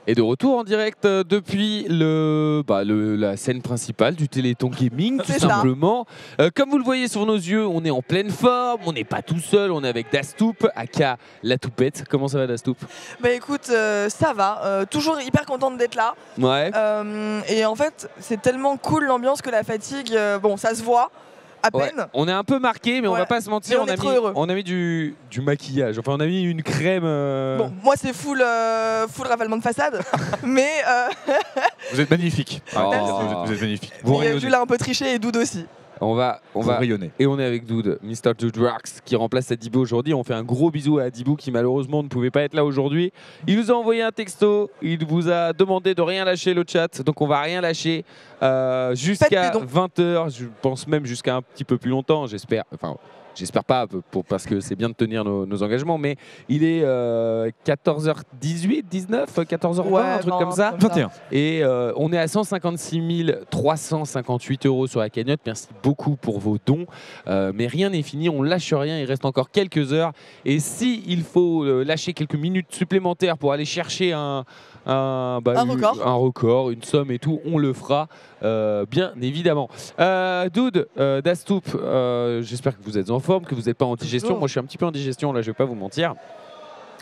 Et de retour en direct depuis la scène principale du Téléthon Gaming, tout simplement. Comme vous le voyez sur nos yeux, on est en pleine forme, on n'est pas tout seul, on est avec Dastoup, aka la Toupette. Comment ça va, Dastoup? Bah écoute, ça va, toujours hyper contente d'être là. Ouais. Et en fait, c'est tellement cool l'ambiance que la fatigue, bon, ça se voit. À peine. On est un peu marqué, mais on va pas se mentir, on a mis du maquillage. Enfin, on a mis une crème. Bon, moi c'est full ravalement de façade, mais. Vous êtes magnifique. Vous êtes magnifique. Jules a un peu triché et Doud aussi. On va rayonner. Et on est avec Doud, Mr. Dudrax, qui remplace Adibou aujourd'hui. On fait un gros bisou à Adibou qui malheureusement ne pouvait pas être là aujourd'hui. Il nous a envoyé un texto, il vous a demandé de rien lâcher le chat, donc on va rien lâcher jusqu'à 20h, je pense même jusqu'à un petit peu plus longtemps, j'espère. Enfin, j'espère pas, parce que c'est bien de tenir nos engagements, mais il est 14h18, 19, 14h20, un truc comme ça. 21. Et on est à 156 358 € sur la cagnotte. Merci beaucoup pour vos dons. Mais rien n'est fini, on lâche rien, il reste encore quelques heures. Et s'il faut lâcher quelques minutes supplémentaires pour aller chercher un record, une somme et tout, on le fera, bien évidemment. Doud, Dastoup, j'espère que vous êtes en forme, que vous n'êtes pas en digestion. Moi, je suis un petit peu en digestion, là, je vais pas vous mentir.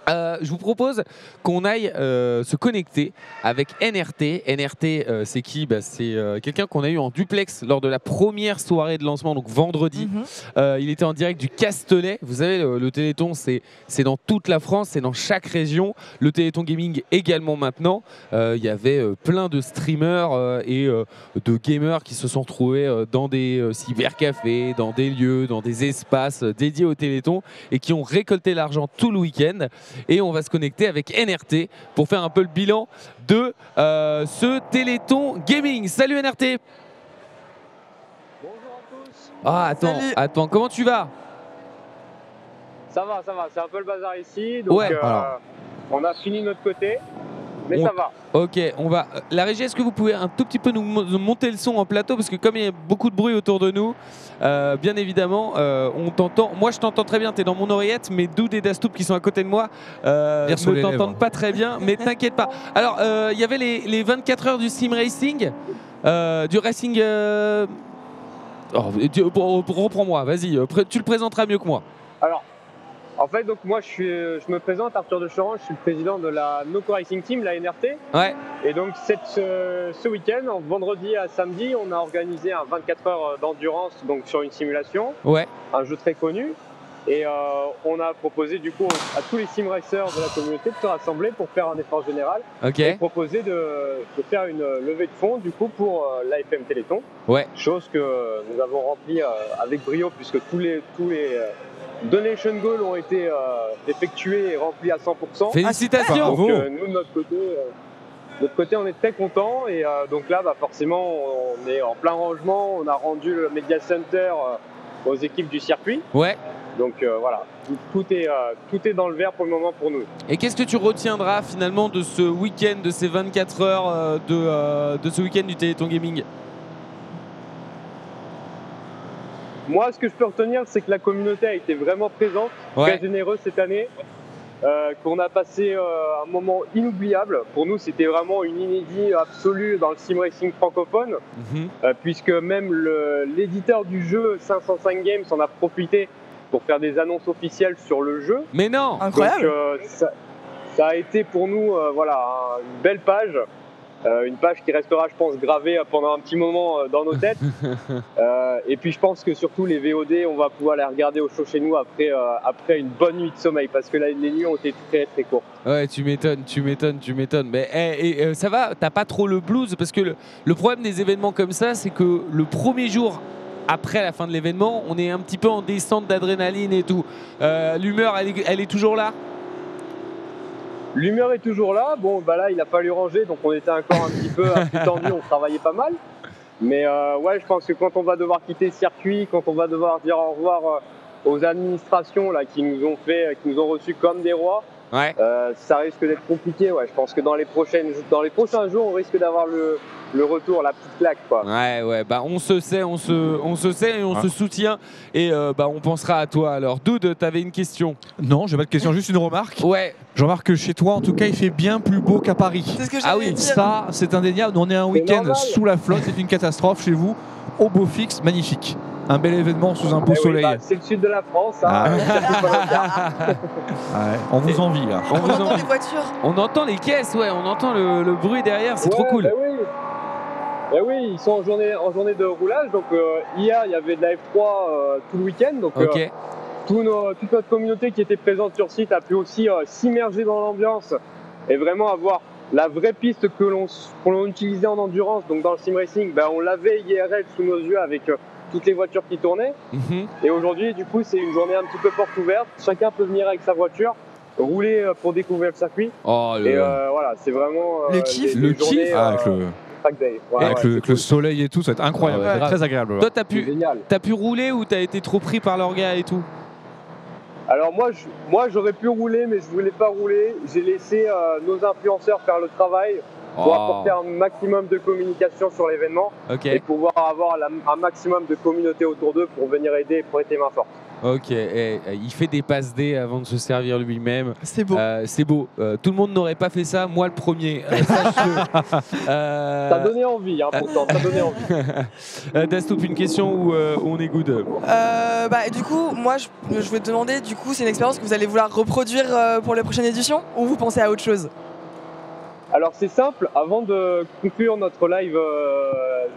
Je vous propose qu'on aille se connecter avec NRT. NRT, c'est qui? C'est quelqu'un qu'on a eu en duplex lors de la première soirée de lancement, donc vendredi. Il était en direct du Castellet. Vous savez, le Téléthon, c'est dans toute la France, c'est dans chaque région. Le Téléthon Gaming également maintenant. Il y avait plein de streamers et de gamers qui se sont retrouvés dans des cybercafés, dans des lieux, dans des espaces dédiés au Téléthon et qui ont récolté l'argent tout le week-end. Et on va se connecter avec NRT pour faire un peu le bilan de ce Téléthon Gaming. Salut NRT. Bonjour à tous. Ah, attends, comment tu vas? Ça va, c'est un peu le bazar ici, donc on a fini de notre côté, mais ça va. Ok, on va. La régie, est-ce que vous pouvez un tout petit peu nous monter le son en plateau? Parce que comme il y a beaucoup de bruit autour de nous, bien évidemment, on t'entend. Moi, je t'entends très bien, tu es dans mon oreillette, mais Doud et Dastoup qui sont à côté de moi ne t'entendent pas très bien, mais t'inquiète pas. Alors, il y avait les 24 heures du sim racing, du racing. Reprends-moi, vas-y, tu le présenteras mieux que moi. Alors, en fait, donc moi je me présente, Arthur de Chorange, je suis le président de la Noco Racing Team, la NRT. Ouais. Et donc ce week-end, vendredi à samedi, on a organisé un 24 heures d'endurance donc sur une simulation, un jeu très connu. Et on a proposé du coup à tous les sim racers de la communauté de se rassembler pour faire un effort général et proposer de faire une levée de fonds du coup pour l'AFM Téléthon. Chose que nous avons remplie avec brio puisque tous les donation goals ont été effectués et remplis à 100%. Félicitations. Donc nous de notre côté on est très contents et donc là forcément on est en plein rangement, on a rendu le Media Center aux équipes du circuit. Donc voilà, tout est dans le vert pour le moment pour nous. Et qu'est-ce que tu retiendras finalement de ce week-end, de ces 24 heures de ce week-end du Téléthon Gaming? Moi, ce que je peux retenir, c'est que la communauté a été vraiment présente, très généreuse cette année, qu'on a passé un moment inoubliable. Pour nous, c'était vraiment une inédit absolue dans le sim racing francophone, puisque même l'éditeur du jeu 505 Games en a profité pour faire des annonces officielles sur le jeu. Mais non, incroyable. Donc, ça a été pour nous une belle page. Une page qui restera, je pense, gravée pendant un petit moment dans nos têtes. Et puis, je pense que surtout les VOD, on va pouvoir les regarder au chaud chez nous après une bonne nuit de sommeil, parce que les nuits ont été très très courtes. Ouais, tu m'étonnes. Mais ça va, t'as pas trop le blues, parce que le problème des événements comme ça, c'est que le premier jour après la fin de l'événement, on est un petit peu en descente d'adrénaline et tout. L'humeur, elle est toujours là? L'humeur est toujours là. Bon, là, il a fallu ranger, donc on était encore un petit peu tendu, on travaillait pas mal. Mais ouais, je pense que quand on va devoir quitter le circuit, quand on va devoir dire au revoir aux administrations là, qui nous ont reçus comme des rois, Ouais. Ça risque d'être compliqué. Ouais. Je pense que dans les prochains jours, on risque d'avoir le retour, la petite claque, quoi. Ouais, bah on se sait, on se sait et on se soutient et bah on pensera à toi. Alors, Dude, t'avais une question? Non, j'ai pas de question, juste une remarque. Ouais. Je remarque que chez toi, en tout cas, il fait bien plus beau qu'à Paris. C'est ce que Ah oui, dire. Ça, c'est indéniable. On est un week-end normal. sous la flotte, c'est une catastrophe chez vous. Au beau fixe, magnifique. Un bel événement sous un beau soleil. Bah, c'est le sud de la France. Hein. Ouais, on vous envie là. On entend les voitures. On entend les caisses, ouais, on entend le bruit derrière, c'est trop cool. Bah oui. Et oui, ils sont en journée de roulage. Donc hier, il y avait de la F3 tout le week-end. Donc Ok. toute notre communauté qui était présente sur site a pu aussi s'immerger dans l'ambiance et vraiment avoir la vraie piste que l'on utilisait en endurance. Donc dans le sim racing, on l'avait IRL sous nos yeux avec toutes les voitures qui tournaient. Et aujourd'hui, du coup, c'est une journée un petit peu porte ouverte. Chacun peut venir avec sa voiture, rouler pour découvrir le circuit. Oh, Et voilà, c'est vraiment Le kiff. Le kiff. Avec le... track day. avec le soleil et tout, ça va être incroyable, Ouais, très agréable. Toi, C'est génial. t'as pu rouler ou t'as été trop pris par l'orga et tout? Alors moi j'aurais pu rouler, mais je voulais pas rouler. J'ai laissé nos influenceurs faire le travail pour apporter un maximum de communication sur l'événement et pouvoir avoir un maximum de communauté autour d'eux pour venir aider et prêter main forte. Ok, il fait des passes D avant de se servir lui-même. C'est beau. C'est beau. Tout le monde n'aurait pas fait ça, moi le premier. Ça donnait envie, hein, pourtant, ça donnait envie. Dastoup, une question où on est good? Du coup, moi, je vais te demander, du coup, c'est une expérience que vous allez vouloir reproduire pour les prochaines éditions ou vous pensez à autre chose? Alors c'est simple, avant de conclure notre live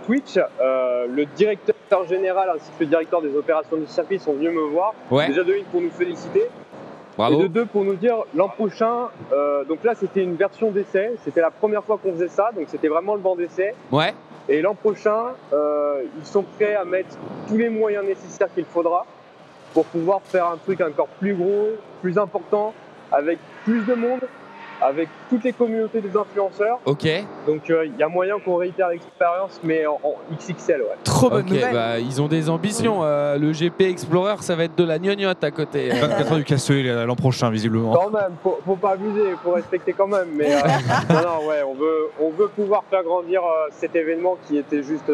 Twitch, le directeur général ainsi que le directeur des opérations du circuit sont venus me voir. Ouais. Déjà de une pour nous féliciter. Bravo. Et de deux pour nous dire l'an prochain, donc là c'était une version d'essai, c'était la première fois qu'on faisait ça, donc c'était vraiment le banc d'essai. Ouais. Et l'an prochain, ils sont prêts à mettre tous les moyens nécessaires qu'il faudra pour pouvoir faire un truc encore plus gros, plus important, avec plus de monde, avec toutes les communautés des influenceurs. Ok. Donc il y a moyen qu'on réitère l'expérience, mais en XXL, ouais. Trop bonne nouvelle. Bah, ils ont des ambitions. Le GP Explorer, ça va être de la gnognotte à côté. 24 heures du Castellet l'an prochain, visiblement. Quand même, faut pas abuser, faut respecter quand même. Mais non, ouais, on veut pouvoir faire grandir cet événement qui était juste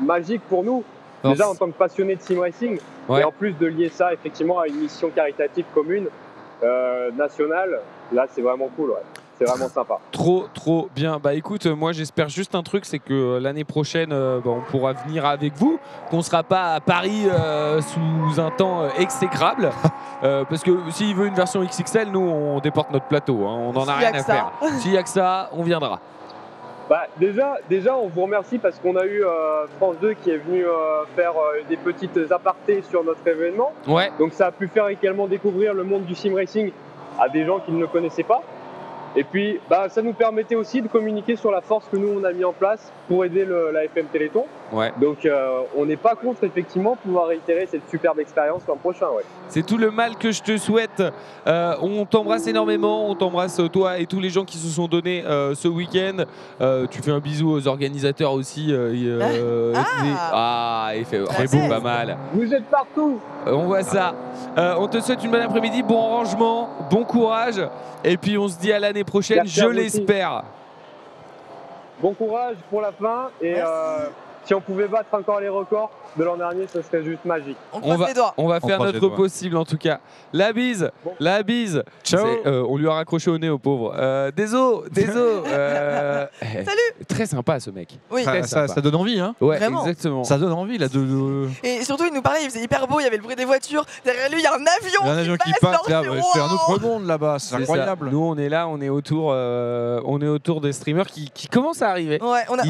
magique pour nous. Déjà en tant que passionnés de sim racing, et en plus de lier ça effectivement à une mission caritative commune, nationale, là c'est vraiment cool, ouais. C'est vraiment sympa. Trop bien. Bah écoute, moi j'espère juste un truc, c'est que l'année prochaine, on pourra venir avec vous, qu'on sera pas à Paris sous un temps exécrable. Parce que s'il veut une version XXL, nous on déporte notre plateau, hein, on en a rien à faire. S'il y a que ça, on viendra. Bah, déjà, on vous remercie parce qu'on a eu France 2 qui est venu faire des petites apartés sur notre événement. Ouais. Donc ça a pu faire également découvrir le monde du sim racing à des gens qui ne le connaissaient pas. Et puis, ça nous permettait aussi de communiquer sur la force que nous, on a mis en place pour aider la FM Téléthon. Ouais. Donc, on n'est pas contre, effectivement, pouvoir réitérer cette superbe expérience l'an prochain. Ouais. C'est tout le mal que je te souhaite. On t'embrasse énormément. On t'embrasse, toi et tous les gens qui se sont donnés ce week-end. Tu fais un bisou aux organisateurs aussi. Il fait beau, pas mal. Vous êtes partout. On voit ça. On te souhaite une bonne après-midi, bon rangement, bon courage. Et puis on se dit à l'année prochaine, je l'espère. Bon courage pour la fin. Et si on pouvait battre encore les records de l'an dernier, ce serait juste magique. On va faire notre possible en tout cas. La bise, la bise. Ciao. On lui a raccroché au nez au pauvre. Désolé. Salut. Très sympa ce mec. Oui. Ça donne envie, hein. Ouais, vraiment. exactement. Ça donne envie là de. Et surtout, il nous parlait, il faisait hyper beau, il y avait le bruit des voitures. Derrière lui, il y a un avion. Il y a un avion qui passe là, c'est un autre monde là-bas, c'est C'est incroyable. ça. Nous on est là, on est autour des streamers qui commencent à arriver. Ouais, on a